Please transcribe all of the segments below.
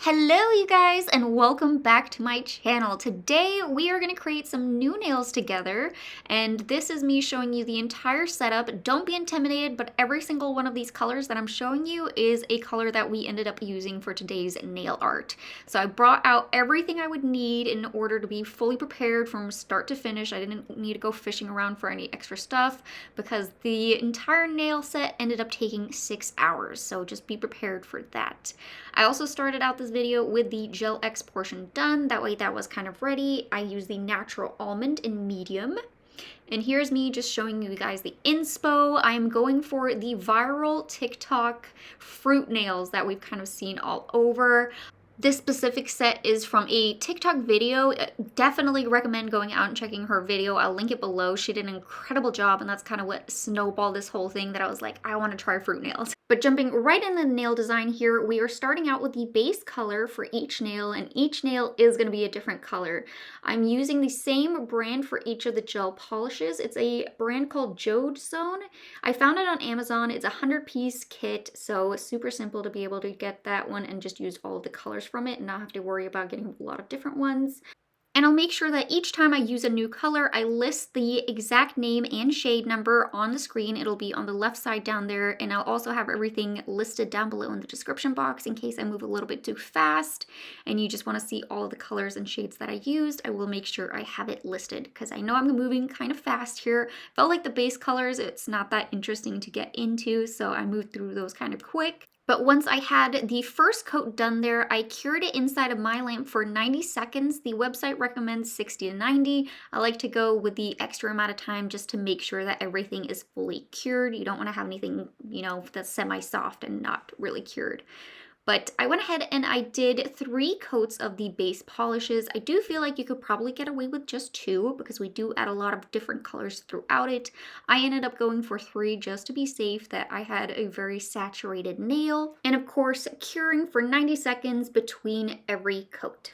Hello you guys and welcome back to my channel. Today we are going to create some new nails together, and this is me showing you the entire setup. Don't be intimidated, but every single one of these colors that I'm showing you is a color that we ended up using for today's nail art. So I brought out everything I would need in order to be fully prepared from start to finish. I didn't need to go fishing around for any extra stuff because the entire nail set ended up taking 6 hours, so just be prepared for that. I also started out this video with the Gel X portion done. That way that was kind of ready. I used the natural almond in medium. And here's me just showing you guys the inspo. I am going for the viral TikTok fruit nails that we've kind of seen all over. This specific set is from a TikTok video. Definitely recommend going out and checking her video. I'll link it below. She did an incredible job, and that's kind of what snowballed this whole thing, that I was like, I want to try fruit nails. But jumping right in the nail design here, we are starting out with the base color for each nail, and each nail is going to be a different color. I'm using the same brand for each of the gel polishes. It's a brand called Jode Zone. I found it on Amazon. It's a 100-piece kit, so it's super simple to be able to get that one and just use all of the colors from it and not have to worry about getting a lot of different ones. And I'll make sure that each time I use a new color, I list the exact name and shade number on the screen. It'll be on the left side down there, and I'll also have everything listed down below in the description box in case I move a little bit too fast and you just want to see all the colors and shades that I used. I will make sure I have it listed because I know I'm moving kind of fast here. Felt like the base colors, it's not that interesting to get into, so I moved through those kind of quick. But once I had the first coat done there, I cured it inside of my lamp for 90 seconds. The website recommends 60 to 90. I like to go with the extra amount of time just to make sure that everything is fully cured. You don't want to have anything, that's semi-soft and not really cured. But I went ahead and I did 3 coats of the base polishes. I do feel like you could probably get away with just 2 because we do add a lot of different colors throughout it. I ended up going for 3 just to be safe, that I had a very saturated nail. And of course, curing for 90 seconds between every coat.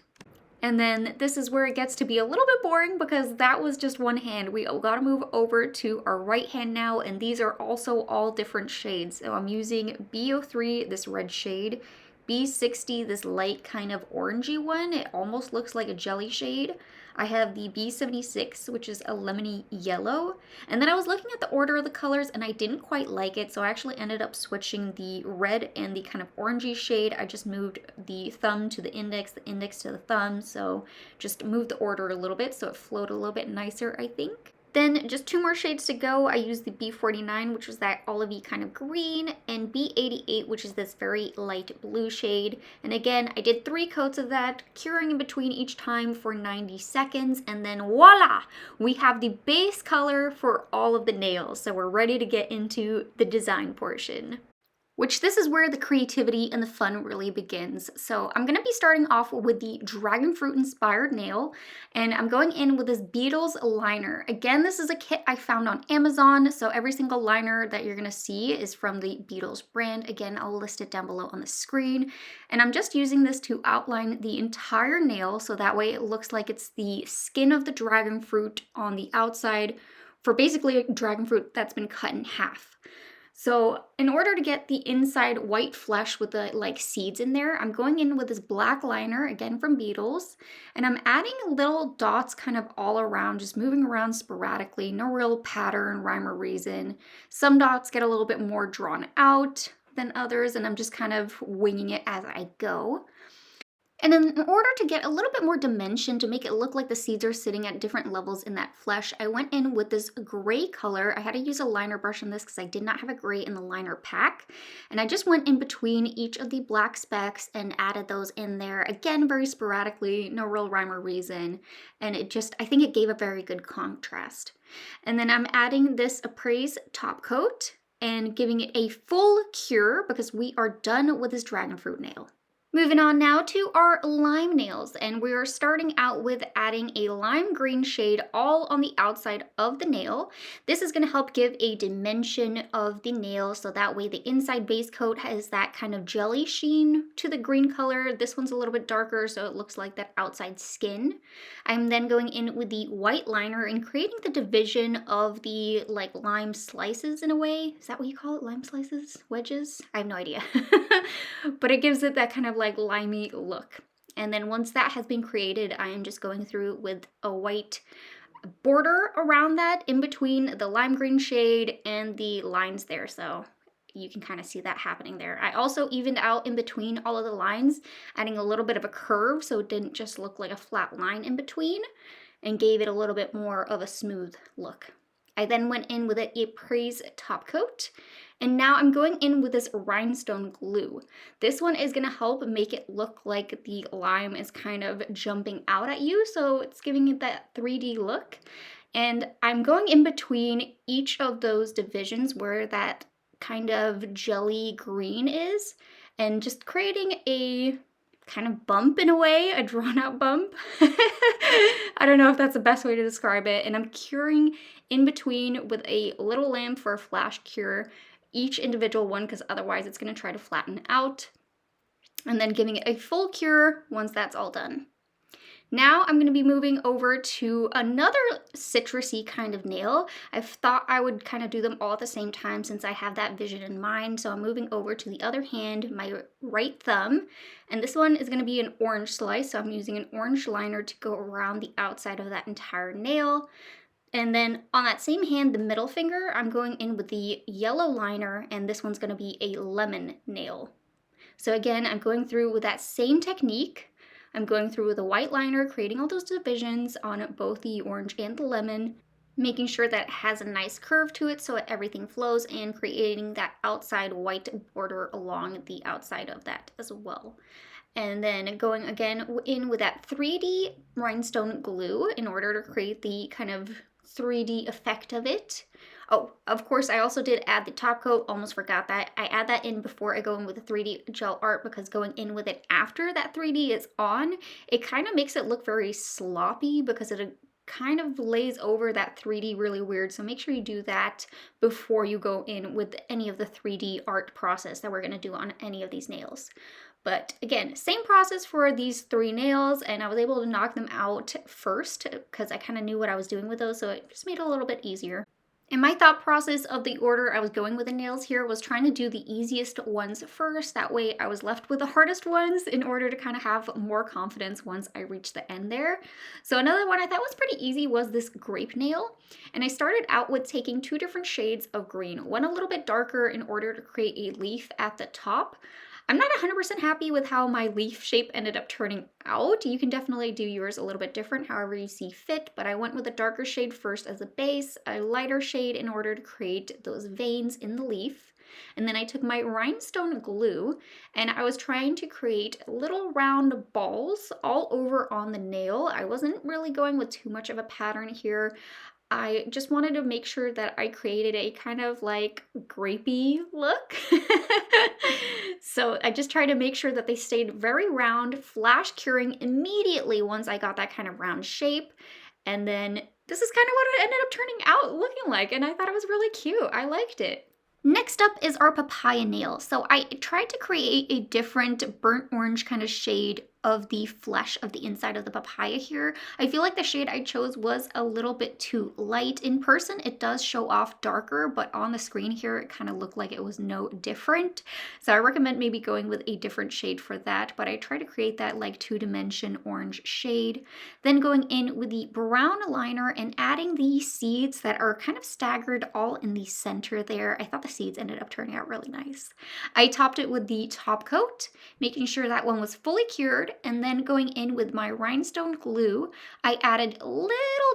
And then this is where it gets to be a little bit boring because that was just one hand. We gotta move over to our right hand now, and these are also all different shades. So I'm using B03, this red shade, B60, this light kind of orangey one. It almost looks like a jelly shade. I have the B76, which is a lemony yellow. And then I was looking at the order of the colors and I didn't quite like it, so I actually ended up switching the red and the kind of orangey shade. I just moved the thumb to the index to the thumb, so just moved the order a little bit so it flowed a little bit nicer, I think. Then just 2 more shades to go. I used the B49, which was that olivey kind of green, and B88, which is this very light blue shade. And again, I did 3 coats of that, curing in between each time for 90 seconds, and then voila! We have the base color for all of the nails. So we're ready to get into the design portion. Which this is where the creativity and the fun really begins. So I'm gonna be starting off with the dragon fruit inspired nail, and I'm going in with this Beetles liner. Again, this is a kit I found on Amazon, so every single liner that you're gonna see is from the Beetles brand. Again, I'll list it down below on the screen. And I'm just using this to outline the entire nail, so that way it looks like it's the skin of the dragon fruit on the outside for basically a dragon fruit that's been cut in half. So in order to get the inside white flesh with the seeds in there, I'm going in with this black liner, again from Beetles, and I'm adding little dots kind of all around, just moving around sporadically, no real pattern, rhyme or reason. Some dots get a little bit more drawn out than others, and I'm just kind of winging it as I go. And then in order to get a little bit more dimension, to make it look like the seeds are sitting at different levels in that flesh, I went in with this gray color. I had to use a liner brush on this because I did not have a gray in the liner pack. And I just went in between each of the black specks and added those in there. Again, very sporadically, no real rhyme or reason. And I think it gave a very good contrast. And then I'm adding this Appraise top coat and giving it a full cure because we are done with this dragon fruit nail. Moving on now to our lime nails, and we are starting out with adding a lime green shade all on the outside of the nail. This is going to help give a dimension of the nail, so that way the inside base coat has that kind of jelly sheen to the green color. This one's a little bit darker, so it looks like that outside skin. I'm then going in with the white liner and creating the division of the lime slices in a way. Is that what you call it? Lime slices? Wedges? I have no idea. But it gives it that kind of like limey look. And then once that has been created, I am just going through with a white border around that in between the lime green shade and the lines there. So you can kind of see that happening there. I also evened out in between all of the lines, adding a little bit of a curve so it didn't just look like a flat line in between, and gave it a little bit more of a smooth look. I then went in with a Praise top coat, and now I'm going in with this rhinestone glue. This one is gonna help make it look like the lime is kind of jumping out at you, so it's giving it that 3D look. And I'm going in between each of those divisions where that kind of jelly green is, and just creating a kind of bump in a way, a drawn out bump. I don't know if that's the best way to describe it. And I'm curing in between with a little lamp for a flash cure, each individual one, because otherwise it's going to try to flatten out. And then giving it a full cure once that's all done. Now I'm going to be moving over to another citrusy kind of nail. I thought I would kind of do them all at the same time since I have that vision in mind. So I'm moving over to the other hand, my right thumb. And this one is going to be an orange slice. So I'm using an orange liner to go around the outside of that entire nail. And then on that same hand, the middle finger, I'm going in with the yellow liner. And this one's going to be a lemon nail. So again, I'm going through with that same technique. I'm going through with a white liner, creating all those divisions on both the orange and the lemon, making sure that it has a nice curve to it so everything flows, and creating that outside white border along the outside of that as well. And then going again in with that 3D rhinestone glue in order to create the kind of 3D effect of it. Oh, of course, I also did add the top coat. Almost forgot that. I add that in before I go in with the 3D gel art, because going in with it after that 3D is on, it kind of makes it look very sloppy because it kind of lays over that 3D really weird. So make sure you do that before you go in with any of the 3D art process that we're going to do on any of these nails. But again, same process for these 3 nails, and I was able to knock them out first because I kind of knew what I was doing with those, so it just made it a little bit easier. And my thought process of the order I was going with the nails here was trying to do the easiest ones first. That way I was left with the hardest ones in order to kind of have more confidence once I reached the end there. So another one I thought was pretty easy was this grape nail. And I started out with taking 2 different shades of green, one a little bit darker in order to create a leaf at the top. I'm not 100% happy with how my leaf shape ended up turning out. You can definitely do yours a little bit different, however you see fit, but I went with a darker shade first as a base, a lighter shade in order to create those veins in the leaf. And then I took my rhinestone glue and I was trying to create little round balls all over on the nail. I wasn't really going with too much of a pattern here. I just wanted to make sure that I created a kind of like grapey look. So I just tried to make sure that they stayed very round, flash curing immediately once I got that kind of round shape. And then this is kind of what it ended up turning out looking like, and I thought it was really cute. I liked it. Next up is our papaya nail. So I tried to create a different burnt orange kind of shade of the flesh of the inside of the papaya here. I feel like the shade I chose was a little bit too light. In person, it does show off darker, but on the screen here, it kind of looked like it was no different. So I recommend maybe going with a different shade for that, but I try to create that like 2-dimension orange shade. Then going in with the brown liner and adding the seeds that are kind of staggered all in the center there. I thought the seeds ended up turning out really nice. I topped it with the top coat, making sure that one was fully cured. And then going in with my rhinestone glue, I added little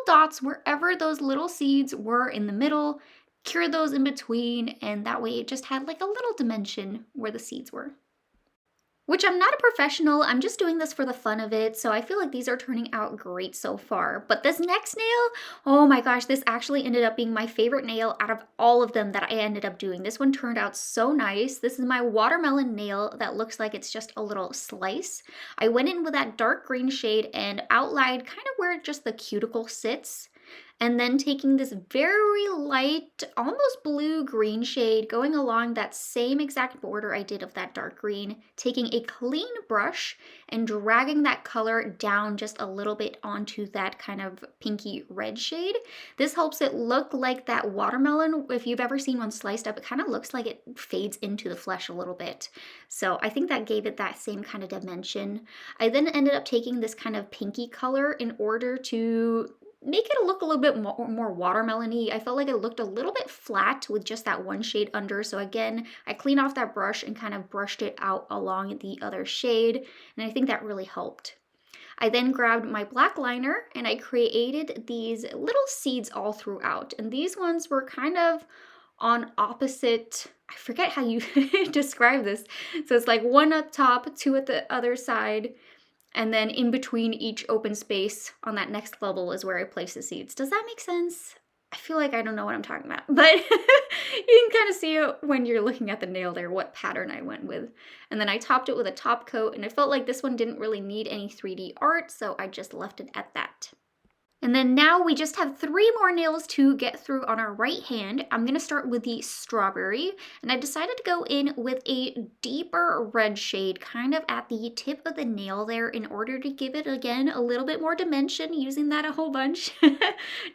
dots wherever those little seeds were in the middle, cured those in between, and that way it just had like a little dimension where the seeds were. Which I'm not a professional, I'm just doing this for the fun of it, so I feel like these are turning out great so far. But this next nail, oh my gosh, this actually ended up being my favorite nail out of all of them that I ended up doing. This one turned out so nice. This is my watermelon nail that looks like it's just a little slice. I went in with that dark green shade and outlined kind of where just the cuticle sits. And then taking this very light, almost blue-green shade, going along that same exact border I did of that dark green, taking a clean brush and dragging that color down just a little bit onto that kind of pinky red shade. This helps it look like that watermelon. If you've ever seen one sliced up, it kind of looks like it fades into the flesh a little bit. So I think that gave it that same kind of dimension. I then ended up taking this kind of pinky color in order to make it look a little bit more watermelon-y. I felt like it looked a little bit flat with just that one shade under. So again, I cleaned off that brush and kind of brushed it out along the other shade. And I think that really helped. I then grabbed my black liner and I created these little seeds all throughout. And these ones were kind of on opposite, I forget how you describe this. So it's like one up top, two at the other side, and then in between each open space on that next level is where I place the seeds. Does that make sense? I feel like I don't know what I'm talking about, but you can kind of see it when you're looking at the nail there, what pattern I went with. And then I topped it with a top coat, and I felt like this one didn't really need any 3D art, so I just left it at that. And then now we just have 3 more nails to get through on our right hand. I'm gonna start with the strawberry, and I decided to go in with a deeper red shade kind of at the tip of the nail there in order to give it, again, a little bit more dimension, using that a whole bunch.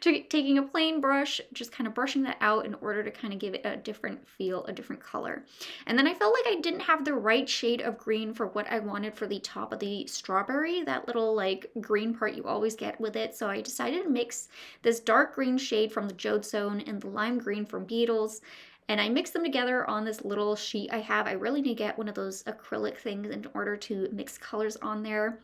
Taking a plain brush, just kind of brushing that out in order to kind of give it a different feel, a different color. And then I felt like I didn't have the right shade of green for what I wanted for the top of the strawberry, that little like green part you always get with it, so I decided to mix this dark green shade from the Jodestone and the lime green from Beetles, and I mixed them together on this little sheet I have. I really need to get one of those acrylic things in order to mix colors on there,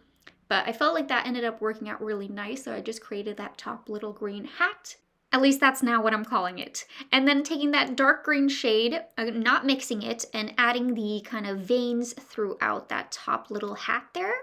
but I felt like that ended up working out really nice, so I just created that top little green hat. At least that's now what I'm calling it. And then taking that dark green shade, not mixing it, and adding the kind of veins throughout that top little hat there.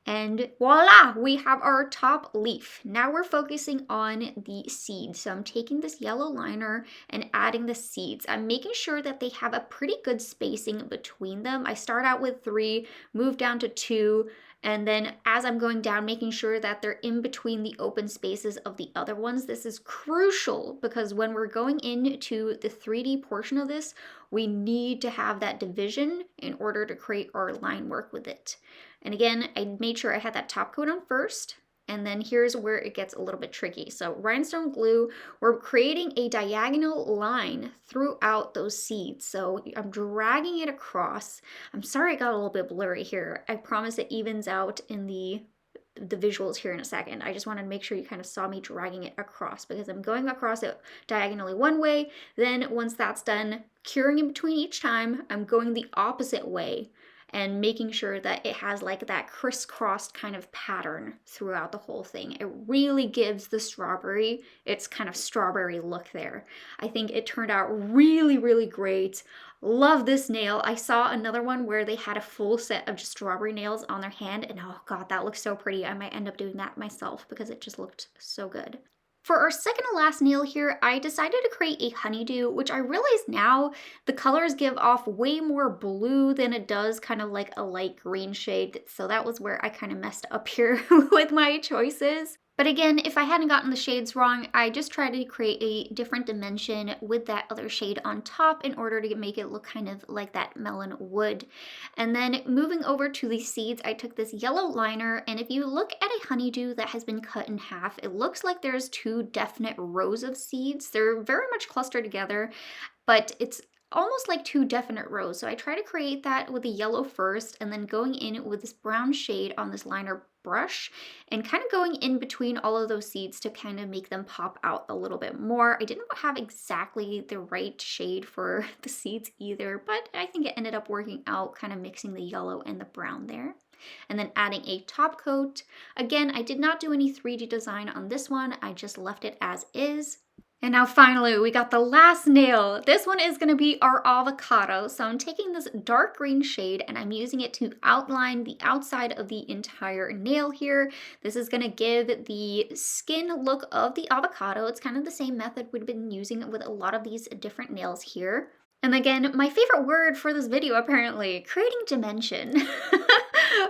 And voila, we have our top leaf. Now we're focusing on the seeds. So I'm taking this yellow liner and adding the seeds. I'm making sure that they have a pretty good spacing between them. I start out with 3, move down to 2, and then as I'm going down, making sure that they're in between the open spaces of the other ones. This is crucial because when we're going into the 3D portion of this, we need to have that division in order to create our line work with it. And again, I made sure I had that top coat on first. And then here's where it gets a little bit tricky. So rhinestone glue, we're creating a diagonal line throughout those seeds. So I'm dragging it across. I'm sorry it got a little bit blurry here. I promise it evens out in the visuals here in a second. I just wanted to make sure you kind of saw me dragging it across because I'm going across it diagonally one way. Then once that's done, curing in between each time, I'm going the opposite way and making sure that it has like that crisscrossed kind of pattern throughout the whole thing. It really gives the strawberry its kind of strawberry look there. I think it turned out really, really great. Love this nail. I saw another one where they had a full set of just strawberry nails on their hand, and oh god, that looks so pretty. I might end up doing that myself because it just looked so good. For our second to last nail here, I decided to create a honeydew, which I realize now the colors give off way more blue than it does kind of like a light green shade. So that was where I kind of messed up here with my choices. But again, if I hadn't gotten the shades wrong, I just tried to create a different dimension with that other shade on top in order to make it look kind of like that melon wood. And then moving over to the seeds, I took this yellow liner, and if you look at a honeydew that has been cut in half, it looks like there's 2 definite rows of seeds. They're very much clustered together, but it's almost like 2 definite rows. So I try to create that with the yellow first, and then going in with this brown shade on this liner brush and kind of going in between all of those seeds to kind of make them pop out a little bit more. I didn't have exactly the right shade for the seeds either, but I think it ended up working out, kind of mixing the yellow and the brown there. And then adding a top coat. Again, I did not do any 3D design on this one. I just left it as is. And now finally, we got the last nail. This one is gonna be our avocado. So I'm taking this dark green shade and I'm using it to outline the outside of the entire nail here. This is gonna give the skin look of the avocado. It's kind of the same method we've been using with a lot of these different nails here. And again, my favorite word for this video apparently, creating dimension.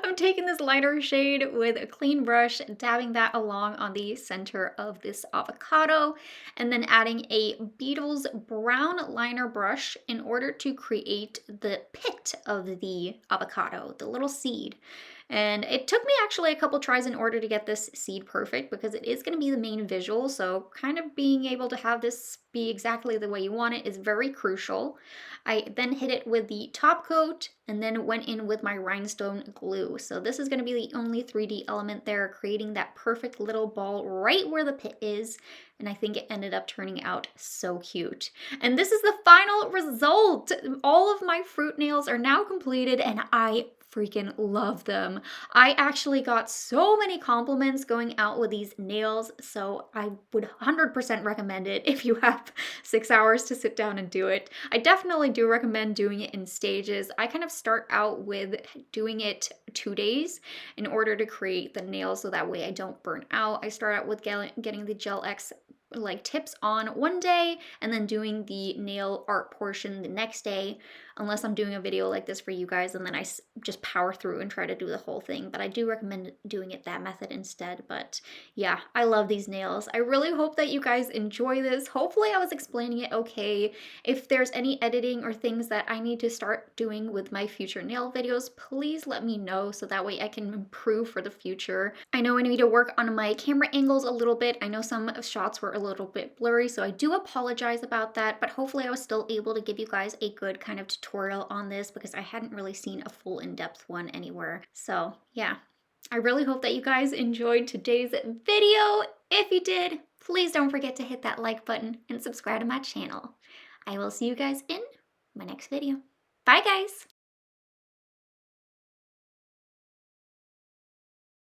I'm taking this lighter shade with a clean brush, dabbing that along on the center of this avocado, and then adding a Beetle's brown liner brush in order to create the pit of the avocado, the little seed. And it took me actually a couple tries in order to get this seed perfect because it is going to be the main visual. So kind of being able to have this be exactly the way you want it is very crucial. I then hit it with the top coat and then went in with my rhinestone glue. So this is going to be the only 3D element there, creating that perfect little ball right where the pit is. And I think it ended up turning out so cute. And this is the final result. All of my fruit nails are now completed and I freaking love them. I actually got so many compliments going out with these nails, so I would 100% recommend it if you have 6 hours to sit down and do it. I definitely do recommend doing it in stages. I kind of start out with doing it 2 days in order to create the nails so that way I don't burn out. I start out with getting the Gel X like tips on one day and then doing the nail art portion the next day, unless I'm doing a video like this for you guys, and then I just power through and try to do the whole thing. But I do recommend doing it that method instead. But yeah, I love these nails. I really hope that you guys enjoy this. Hopefully I was explaining it okay. If there's any editing or things that I need to start doing with my future nail videos, please let me know so that way I can improve for the future. I know I need to work on my camera angles a little bit. I know some shots were a little bit blurry, so I do apologize about that, but hopefully I was still able to give you guys a good kind of tutorial on this because I hadn't really seen a full in-depth one anywhere. So yeah, I really hope that you guys enjoyed today's video. If you did, please don't forget to hit that like button and subscribe to my channel. I will see you guys in my next video. Bye guys!